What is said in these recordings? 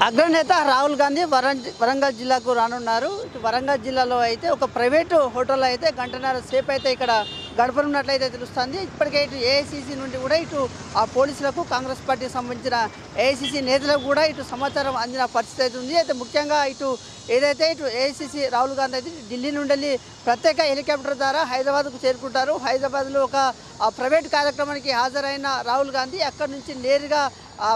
అగ్రనేత రాహుల్ గాంధీ వరంగల్ జిల్లాకు రానున్నారు. వరంగల్ జిల్లాలో అయితే ఒక ప్రైవేటు హోటల్లో అయితే గంటన్నర సేపు అయితే ఇక్కడ గడపనున్నట్లయితే తెలుస్తుంది. ఇప్పటికే ఇటు ఏఐసిసి నుండి కూడా ఇటు ఆ పోలీసులకు కాంగ్రెస్ పార్టీకి సంబంధించిన ఏఐసిసి నేతలకు కూడా ఇటు సమాచారం అందిన పరిస్థితి అయితే ఉంది. అయితే ముఖ్యంగా ఇటు ఏదైతే ఇటు ఏఐసిసి రాహుల్ గాంధీ అయితే ఢిల్లీ నుండి ప్రత్యేక హెలికాప్టర్ ద్వారా హైదరాబాద్కు చేరుకుంటారు. హైదరాబాద్లో ఒక ప్రైవేట్ కార్యక్రమానికి హాజరైన రాహుల్ గాంధీ అక్కడి నుంచి నేరుగా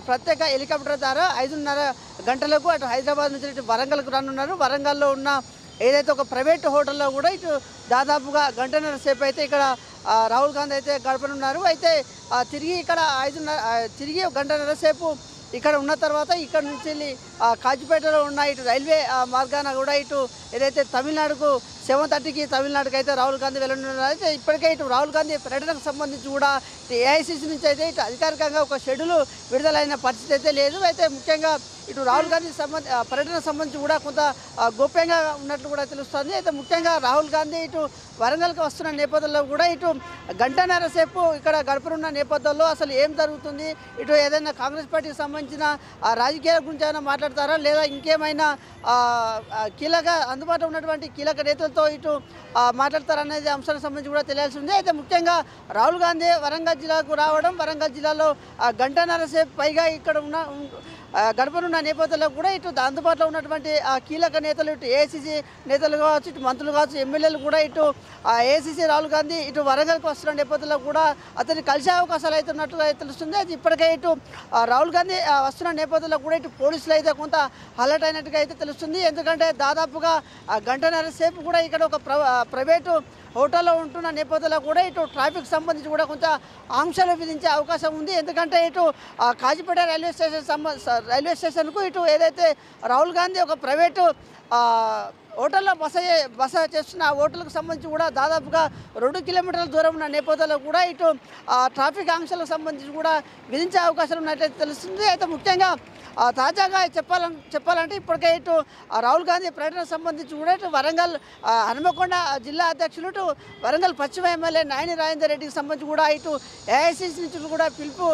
ప్రత్యేక హెలికాప్టర్ ద్వారా 5:30 గంటలకు అటు హైదరాబాద్ నుంచి ఇటు వరంగల్కు రానున్నారు. వరంగల్లో ఉన్న ఏదైతే ఒక ప్రైవేట్ హోటల్లో కూడా ఇటు దాదాపుగా గంటన్నర సేపు అయితే ఇక్కడ రాహుల్ గాంధీ అయితే గడపనున్నారు. అయితే తిరిగి గంటన్నర సేపు ఇక్కడ ఉన్న తర్వాత ఇక్కడ నుంచి వెళ్ళి కాజిపేటలో ఉన్న ఇటు రైల్వే మార్గాన కూడా ఇటు ఏదైతే తమిళనాడుకు 7:30కి తమిళనాడుకు అయితే రాహుల్ గాంధీ వెళ్ళనున్నారు. అయితే ఇప్పటికే ఇటు రాహుల్ గాంధీ పర్యటనకు సంబంధించి కూడా ఏఐసిసి నుంచి అయితే ఇటు అధికారికంగా ఒక షెడ్యూల్ విడుదలైన పరిస్థితి అయితే లేదు. అయితే ముఖ్యంగా ఇటు రాహుల్ గాంధీ పర్యటనకు సంబంధించి కూడా కొంత గోప్యంగా ఉన్నట్లు కూడా తెలుస్తుంది. అయితే ముఖ్యంగా రాహుల్ గాంధీ ఇటు వరంగల్కి వస్తున్న నేపథ్యంలో కూడా ఇటు గంటన్నర సేపు ఇక్కడ గడపనున్న నేపథ్యంలో అసలు ఏం జరుగుతుంది, ఇటు ఏదైనా కాంగ్రెస్ పార్టీకి సంబంధించిన రాజకీయాల గురించి ఏమైనా మాట్లాడతారా, లేదా ఇంకేమైనా కీలక అందుబాటులో ఉన్నటువంటి కీలక నేతలతో ఇటు మాట్లాడతారనేది అంశానికి సంబంధించి కూడా తెలియాల్సి ఉంది. అయితే ముఖ్యంగా రాహుల్ గాంధీ వరంగల్ జిల్లాకు రావడం, వరంగల్ జిల్లాలో గంటన్నర సేపు పైగా ఇక్కడ గడపనున్న నేపథ్యంలో కూడా ఇటు అందుబాటులో ఉన్నటువంటి కీలక నేతలు ఇటు ఏఐసిసి నేతలు కావచ్చు, ఇటు మంత్రులు కావచ్చు, ఎమ్మెల్యేలు కూడా ఇటు ఏఐసిసి రాహుల్ గాంధీ ఇటు వరంగల్కి వస్తున్న నేపథ్యంలో కూడా అతన్ని కలిసే అవకాశాలు అయితే ఉన్నట్టుగా తెలుస్తుంది. అయితే ఇప్పటికే ఇటు రాహుల్ గాంధీ వస్తున్న నేపథ్యంలో కూడా ఇటు పోలీసులు అయితే కొంత అలర్ట్ అయినట్టుగా అయితే తెలుస్తుంది. ఎందుకంటే దాదాపుగా గంటన్నర సేపు కూడా ఇక్కడ ఒక ప్రైవేటు హోటల్లో ఉంటున్న నేపథ్యంలో కూడా ఇటు ట్రాఫిక్ సంబంధించి కూడా కొంత ఆంక్షలు విధించే అవకాశం ఉంది. ఎందుకంటే ఇటు కాజిపేట రైల్వే స్టేషన్కు ఇటు ఏదైతే రాహుల్ గాంధీ ఒక ప్రైవేటు హోటల్లో బస చేస్తున్న ఆ హోటల్కు సంబంధించి కూడా దాదాపుగా 2 కిలోమీటర్ల దూరం ఉన్న నేపథ్యంలో కూడా ఇటు ట్రాఫిక్ ఆంక్షలకు సంబంధించి కూడా విధించే అవకాశాలు ఉన్నట్లయితే తెలుస్తుంది. అయితే ముఖ్యంగా తాజాగా చెప్పాలంటే ఇప్పటికే ఇటు రాహుల్ గాంధీ పర్యటనకు సంబంధించి కూడా ఇటు వరంగల్ హనుమకొండ జిల్లా అధ్యక్షులు ఇటు వరంగల్ పశ్చిమ ఎమ్మెల్యే నాయని రాజేందర్ రెడ్డికి సంబంధించి కూడా ఇటు ఏఐసిసి నుంచి కూడా పిలుపు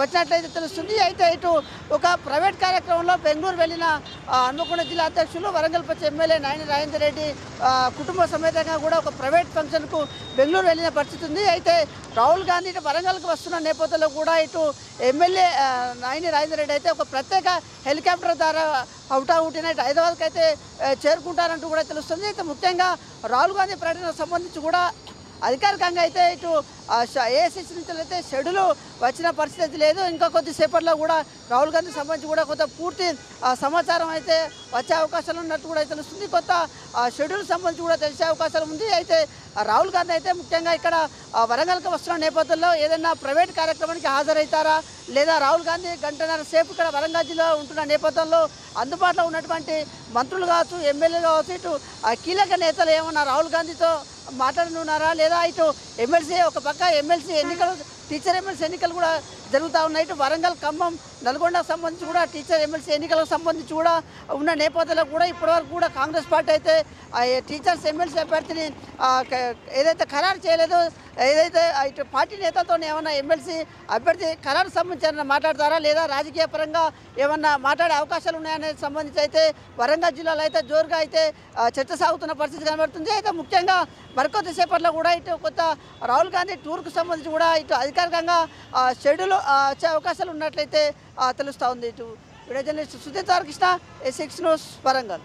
వచ్చినట్లయితే తెలుస్తుంది. అయితే ఇటు ఒక ప్రైవేట్ కార్యక్రమంలో బెంగళూరు వెళ్ళిన హనుమకొండ జిల్లా అధ్యక్షులు వరంగల్ పశ్చిమ ఎమ్మెల్యే నాయని రాజేందర్ రెడ్డి కుటుంబ సమేతంగా కూడా ఒక ప్రైవేట్ ఫంక్షన్కు బెంగళూరు వెళ్ళిన పరిస్థితి ఉంది. అయితే రాహుల్ గాంధీ ఇటు వరంగల్కి వస్తున్న నేపథ్యంలో కూడా ఇటు ఎమ్మెల్యే నాయని రాజేందర్ రెడ్డి అయితే ఒక ప్రత్యేక హెలికాప్టర్ ద్వారా అవుటిన ఇటు హైదరాబాద్కి అయితే చేరుకుంటారంటూ కూడా తెలుస్తుంది. అయితే ముఖ్యంగా రాహుల్ గాంధీ పర్యటనకు సంబంధించి కూడా అధికారికంగా అయితే ఇటు ఏఐసిసి నుంచి అయితే షెడ్యూల్ వచ్చిన పరిస్థితి లేదు. ఇంకా కొద్దిసేపట్లో కూడా రాహుల్ గాంధీ సంబంధించి కూడా కొంత పూర్తి సమాచారం అయితే వచ్చే అవకాశాలు ఉన్నట్టు కూడా తెలుస్తుంది. కొత్త షెడ్యూల్ సంబంధించి కూడా తెలిసే అవకాశాలు ఉంది. అయితే రాహుల్ గాంధీ అయితే ముఖ్యంగా ఇక్కడ వరంగల్కి వస్తున్న నేపథ్యంలో ఏదైనా ప్రైవేట్ కార్యక్రమానికి హాజరవుతారా, లేదా రాహుల్ గాంధీ గంటన్నర సేపు ఇక్కడ వరంగల్ జిల్లాలో ఉంటున్న నేపథ్యంలో అందుబాటులో ఉన్నటువంటి మంత్రులు కావచ్చు, ఎమ్మెల్యేలు కావచ్చు, ఇటు కీలక నేతలు ఏమన్నా రాహుల్ గాంధీతో మాట్లాడనున్నారా, లేదా ఇటు ఎమ్మెల్సీ ఒక పక్క ఎమ్మెల్సీ ఎన్నికలు టీచర్ ఎమ్మెల్సీ ఎన్నికలు కూడా జరుగుతూ ఉన్నాయి. ఇటు వరంగల్, ఖమ్మం, నల్గొండకు సంబంధించి కూడా టీచర్ ఎమ్మెల్సీ ఎన్నికలకు సంబంధించి కూడా ఉన్న నేపథ్యంలో కూడా ఇప్పటివరకు కూడా కాంగ్రెస్ పార్టీ అయితే టీచర్స్ ఎమ్మెల్సీ అభ్యర్థిని ఏదైతే ఖరారు చేయలేదో, ఏదైతే ఇటు పార్టీ నేతలతో ఏమన్నా ఎమ్మెల్సీ అభ్యర్థి ఖరారు సంబంధించి ఏమన్నా మాట్లాడతారా, లేదా రాజకీయ పరంగా ఏమన్నా మాట్లాడే అవకాశాలు ఉన్నాయనే సంబంధించి అయితే వరంగల్ జిల్లాలో అయితే జోరుగా అయితే చర్చ సాగుతున్న పరిస్థితి కనబడుతుంది. అయితే ముఖ్యంగా మరికొద్దిసేపట్లో కూడా ఇటు కొత్త రాహుల్ గాంధీ టూర్కు సంబంధించి కూడా ఇటు అధికారికంగా షెడ్యూల్ వచ్చే అవకాశాలు ఉన్నట్లయితే తెలుస్తూ ఉంది. ఇటు video journalist Sudheer Krishna, A6 news, Warangal.